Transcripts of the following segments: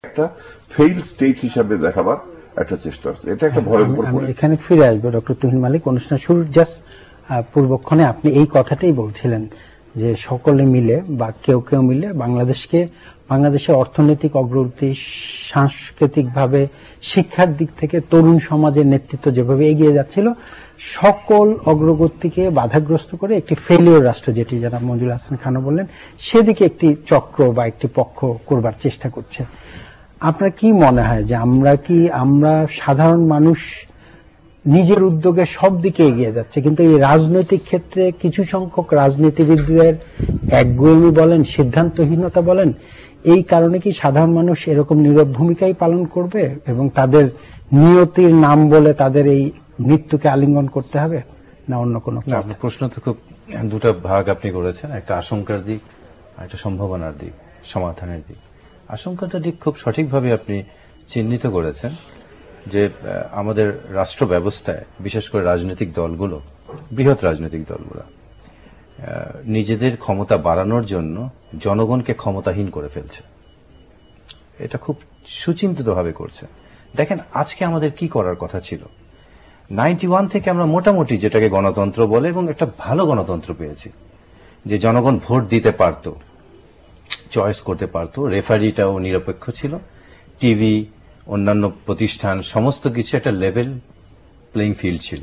একটা fail state হিসাবে দেখাবার একটা চেষ্টা হচ্ছে। এটা একটা ভয়ঙ্কর পরিস্থিতি। এখানে ফিরে আসবো ডক্টর তুহিন মালিক। অনুষ্ঠান শুরুর জাস্ট পূর্বক্ষণে আপনি এই কথাটাই বলছিলেন যে সকলে মিলে বা কেউ কেউ মিলে বাংলাদেশের অর্থনৈতিক অগ্রগতি, সাংস্কৃতিকভাবে শিক্ষার দিক থেকে তরুণ সমাজের নেতৃত্ব যেভাবে এগিয়ে যাচ্ছিল, সকল অগ্রগতিকে বাধাগ্রস্ত করে একটি ফেলিওর রাষ্ট্র, যেটি যারা মঞ্জুর হাসান খানও বললেন, সেদিকে একটি চক্র বা একটি পক্ষ করবার চেষ্টা করছে। আপনার কি মনে হয় যে আমরা সাধারণ মানুষ নিজের উদ্যোগে সব দিকে এগিয়ে যাচ্ছে, কিন্তু এই রাজনৈতিক ক্ষেত্রে কিছু সংখ্যক রাজনীতিবিদদের একগুঁয়েমি বলেন, সিদ্ধান্তহীনতা বলেন, এই কারণে কি সাধারণ মানুষ এরকম নীরব ভূমিকাই পালন করবে এবং তাদের নিয়তির নাম বলে তাদের এই মৃত্যুকে আলিঙ্গন করতে হবে, না অন্য কোনো? আপনার প্রশ্ন তো খুব দুটা ভাগ আপনি করেছেন, একটা আশঙ্কার দিক আর একটা সম্ভাবনার দিক, সমাধানের দিক। আশঙ্কাটা দিক খুব সঠিকভাবে আপনি চিহ্নিত করেছেন যে আমাদের রাষ্ট্র ব্যবস্থায় বিশেষ করে রাজনৈতিক দলগুলো, বৃহৎ রাজনৈতিক দলগুলো নিজেদের ক্ষমতা বাড়ানোর জন্য জনগণকে ক্ষমতাহীন করে ফেলছে। এটা খুব সুচিন্তিতভাবে করছে। দেখেন, আজকে আমাদের কি করার কথা ছিল? 91 থেকে আমরা মোটামুটি যেটাকে গণতন্ত্র বলে এবং একটা ভালো গণতন্ত্র পেয়েছি, যে জনগণ ভোট দিতে পারত, চয়েস করতে পারত, রেফারিটাও নিরপেক্ষ ছিল, টিভি, অন্যান্য প্রতিষ্ঠান সমস্ত কিছু একটা লেভেল প্লেইং ফিল্ড ছিল।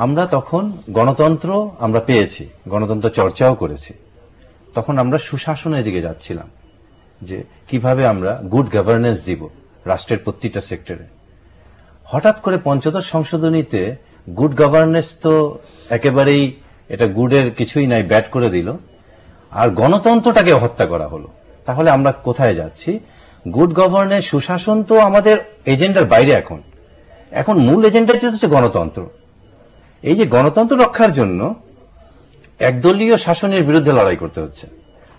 আমরা তখন গণতন্ত্র আমরা পেয়েছি, গণতন্ত্র চর্চাও করেছি। তখন আমরা সুশাসনের দিকে যাচ্ছিলাম, যে কিভাবে আমরা গুড গভর্নেন্স দিব রাষ্ট্রের প্রতিটা সেক্টরে। হঠাৎ করে পঞ্চদশ সংশোধনীতে গুড গভর্নেন্স তো একেবারেই, এটা গুডের কিছুই নাই, ব্যাট করে দিল, আর গণতন্ত্রটাকে হত্যা করা হলো। তাহলে আমরা কোথায় যাচ্ছি? গুড গভর্নেন্স, সুশাসন তো আমাদের এজেন্ডার বাইরে। এখন মূল এজেন্ডা হচ্ছে গণতন্ত্র। এই যে গণতন্ত্র রক্ষার জন্য একদলীয় শাসনের বিরুদ্ধে লড়াই করতে হচ্ছে।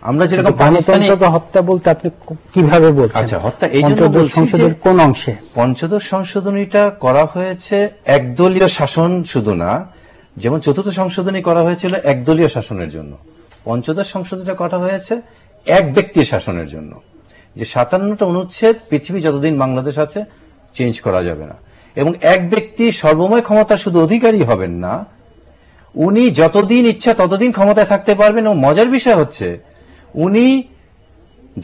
আমরা যেরকম পাকিস্তানি হত্যা বলতে আপনি কিভাবে বলছেন? আচ্ছা, হত্যা এই জন্য সংসদের কোন অংশে? পঞ্চদশ সংশোধনীটা করা হয়েছে একদলীয় শাসন শুধু না, যেমন চতুর্থ সংশোধনী করা হয়েছিল একদলীয় শাসনের জন্য, পঞ্চদশ সংশোধনীটা করা হয়েছে এক ব্যক্তির শাসনের জন্য। যে 57টা অনুচ্ছেদ পৃথিবী যতদিন বাংলাদেশ আছে চেঞ্জ করা যাবে না, এবং এক ব্যক্তি সর্বময় ক্ষমতা শুধু অধিকারী হবেন না, উনি যতদিন ইচ্ছা ততদিন ক্ষমতায় থাকতে পারবেন। এবং মজার বিষয় হচ্ছে, উনি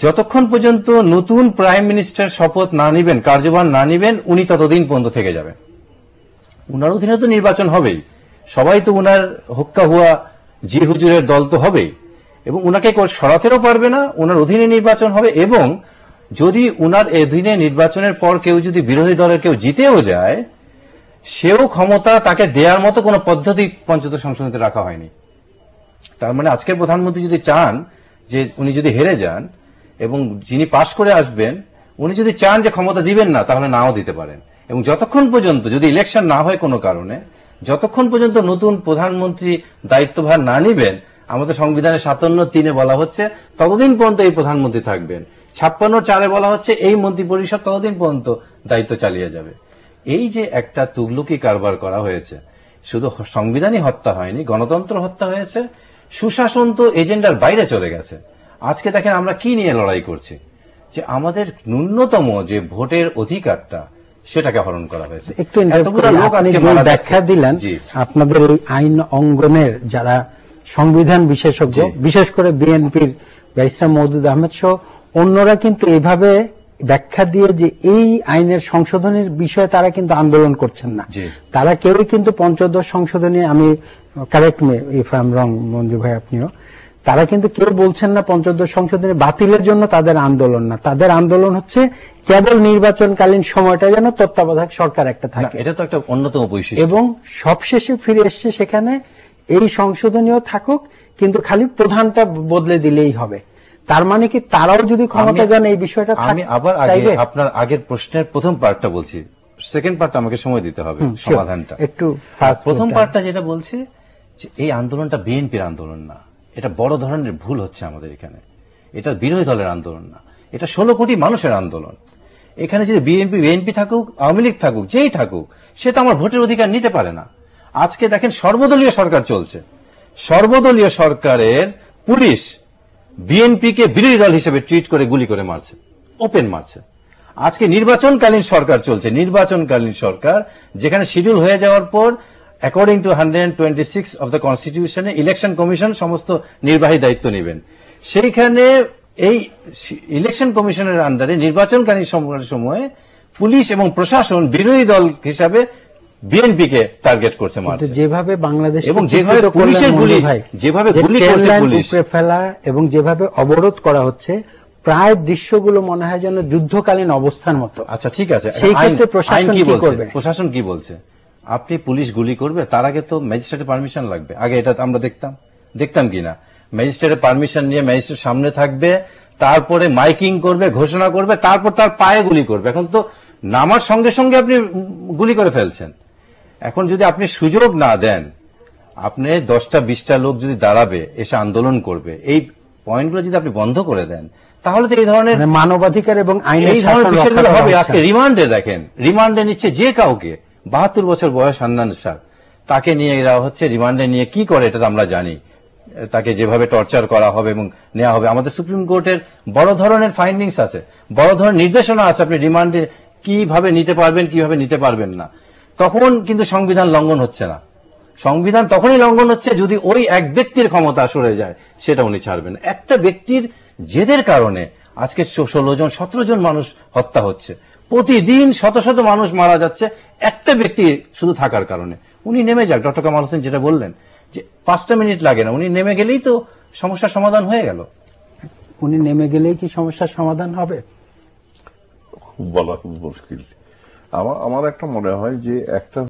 যতক্ষণ পর্যন্ত নতুন প্রাইম মিনিস্টার শপথ না নিবেন, কার্যভার না নিবেন, উনি ততদিন পর্যন্ত থেকে যাবেন। উনার অধীনে তো নির্বাচন হবেই, সবাই তো উনার হুক্কা হুয়া জি হুজুরের দল তো হবেই, এবং উনাকে সরাতেও পারবে না, উনার অধীনে নির্বাচন হবে। এবং যদি উনার অধীনে নির্বাচনের পর কেউ যদি বিরোধী দলের কেউ জিতেও যায়, সেও ক্ষমতা তাকে দেওয়ার মতো কোন পদ্ধতি পঞ্চদশ সংশোধনীতে রাখা হয়নি। তার মানে আজকের প্রধানমন্ত্রী যদি চান যে উনি যদি হেরে যান এবং যিনি পাশ করে আসবেন, উনি যদি চান যে ক্ষমতা দিবেন না, তাহলে নাও দিতে পারেন। এবং যতক্ষণ পর্যন্ত যদি ইলেকশন না হয় কোনো কারণে, যতক্ষণ পর্যন্ত নতুন প্রধানমন্ত্রী দায়িত্বভার না নিবেন, আমাদের সংবিধানের 57(3) বলা হচ্ছে ততদিন পর্যন্ত এই প্রধানমন্ত্রী থাকবেন, 56(4) বলা হচ্ছে এই মন্ত্রী পরিষদ ততদিন পর্যন্ত দায়িত্ব চালিয়ে যাবে। এই যে একটা তুগলকি কারবার করা হয়েছে, শুধু সংবিধানই হত্যা হয়নি, গণতন্ত্র হত্যা হয়েছে, সুশাসন তো এজেন্ডার বাইরে চলে গেছে। আজকে দেখেন আমরা কি নিয়ে লড়াই করছি, যে আমাদের ন্যূনতম যে ভোটের অধিকারটা, সেটাকে হরণ করা হয়েছে। একটু ব্যাখ্যা দিলেন আপনাদের এই আইন অঙ্গনের যারা সংবিধান বিশেষজ্ঞ, বিশেষ করে বিএনপির ব্যারিস্টার মওদুদ আহমেদ সহ অন্যরা কিন্তু এভাবে ব্যাখ্যা দিয়ে যে এই আইনের সংশোধনের বিষয়ে তারা কিন্তু আন্দোলন করছেন না। তারা কেউই কিন্তু পঞ্চদশ সংশোধনী, আমি correct me if I am রং মঞ্জু ভাই আপনিও, তারা কিন্তু কেউ বলছেন না পঞ্চদশ সংশোধনী বাতিলের জন্য তাদের আন্দোলন না। তাদের আন্দোলন হচ্ছে কেবল নির্বাচনকালীন সময়টা যেন তত্ত্বাবধায়ক সরকার একটা থাকে, এটা তো একটা অন্যতম বৈশিষ্ট্য। এবং সবশেষে ফিরে এসছে সেখানে এই সংশোধনীও থাকুক, কিন্তু খালি প্রধানটা বদলে দিলেই হবে। তার মানে কি তারাও যদি ক্ষমতা যান এই বিষয়টা? আমি আবার আপনার আগের প্রশ্নের প্রথম পার্টটা বলছি, সেকেন্ড পার্টটা আমাকে সময় দিতে হবে সমাধানটা। একটু প্রথম পার্টটা যেটা বলছি, যে এই আন্দোলনটা বিএনপির আন্দোলন না, এটা বড় ধরনের ভুল হচ্ছে আমাদের এখানে। এটা বিরোধী দলের আন্দোলন না, এটা 16 কোটি মানুষের আন্দোলন। এখানে যদি বিএনপি থাকুক, আওয়ামী লীগ থাকুক, যেই থাকুক, সে তো আমার ভোটের অধিকার নিতে পারে না। আজকে দেখেন সর্বদলীয় সরকার চলছে, সর্বদলীয় সরকারের পুলিশ বিএনপিকে বিরোধী দল হিসেবে ট্রিট করে গুলি করে মারছে। ওপেন মারছে। আজকে নির্বাচনকালীন সরকার চলছে, নির্বাচনকালীন সরকার, যেখানে শিডিউল হয়ে যাওয়ার পর অ্যাকর্ডিং টু 126 অফ দ্য কনস্টিটিউশনে ইলেকশন কমিশন সমস্ত নির্বাহী দায়িত্ব নেবেন। সেইখানে এই ইলেকশন কমিশনের আন্ডারে নির্বাচনকালীন সময়ে পুলিশ এবং প্রশাসন বিরোধী দল হিসাবে বিএনপিকে টার্গেট করছে, মারছে। যেভাবে বাংলাদেশ এবং যেভাবে পুলিশের গুলি, যেভাবে গুলি করছে পুলিশ, উপরে ফেলা এবং যেভাবে অবরোধ করা হচ্ছে, প্রায় দৃশ্যগুলো মনে হয় যেন যুদ্ধকালীন অবস্থার মতো। আচ্ছা ঠিক আছে, সেই ক্ষেত্রে প্রশাসন কি করবে? প্রশাসন কি বলছে? আপনি পুলিশ গুলি করবে, তার আগে তো ম্যাজিস্ট্রেটের পারমিশন লাগবে। আগে এটা আমরা দেখতাম কিনা, ম্যাজিস্ট্রেটের পারমিশন নিয়ে ম্যাজিস্ট্রেট সামনে থাকবে, তারপরে মাইকিং করবে, ঘোষণা করবে, তারপর তার পায়ে গুলি করবে। এখন তো নামার সঙ্গে সঙ্গে আপনি গুলি করে ফেলছেন। এখন যদি আপনি সুযোগ না দেন, আপনি 10টা-20টা লোক যদি দাঁড়াবে, এসে আন্দোলন করবে, এই পয়েন্টগুলো যদি আপনি বন্ধ করে দেন, তাহলে তো এই ধরনের মানবাধিকার এবং আইনের শাসন বিষয়গুলো হবে। আজকে রিমান্ডে দেখেন, রিমান্ডে নিচ্ছে যে কাউকে, 72 বছর বয়স হান্নান শাহ, তাকে নিয়ে যাওয়া হচ্ছে রিমান্ডে। নিয়ে কি করে এটা তো আমরা জানি, তাকে যেভাবে টর্চার করা হবে এবং নেওয়া হবে। আমাদের সুপ্রিম কোর্টের বড় ধরনের ফাইন্ডিংস আছে, বড় ধরনের নির্দেশনা আছে, আপনি রিমান্ডে কিভাবে নিতে পারবেন, কিভাবে নিতে পারবেন না। তখন কিন্তু সংবিধান লঙ্ঘন হচ্ছে না। সংবিধান তখনই লঙ্ঘন হচ্ছে যদি ওই এক ব্যক্তির ক্ষমতা সরে যায়, সেটা উনি ছাড়বেন। একটা ব্যক্তির জেদের কারণে আজকে 16 জন 17 জন মানুষ হত্যা হচ্ছে, প্রতিদিন শত শত মানুষ মারা যাচ্ছে একটা ব্যক্তি শুধু থাকার কারণে। উনি নেমে যাক, ডক্টর কামাল হোসেন যেটা বললেন যে 5টা মিনিট লাগে না, উনি নেমে গেলেই তো সমস্যার সমাধান হয়ে গেল। উনি নেমে গেলেই কি সমস্যার সমাধান হবে? বলা খুব মুশকিল। আমার একটা মনে হয় যে একটা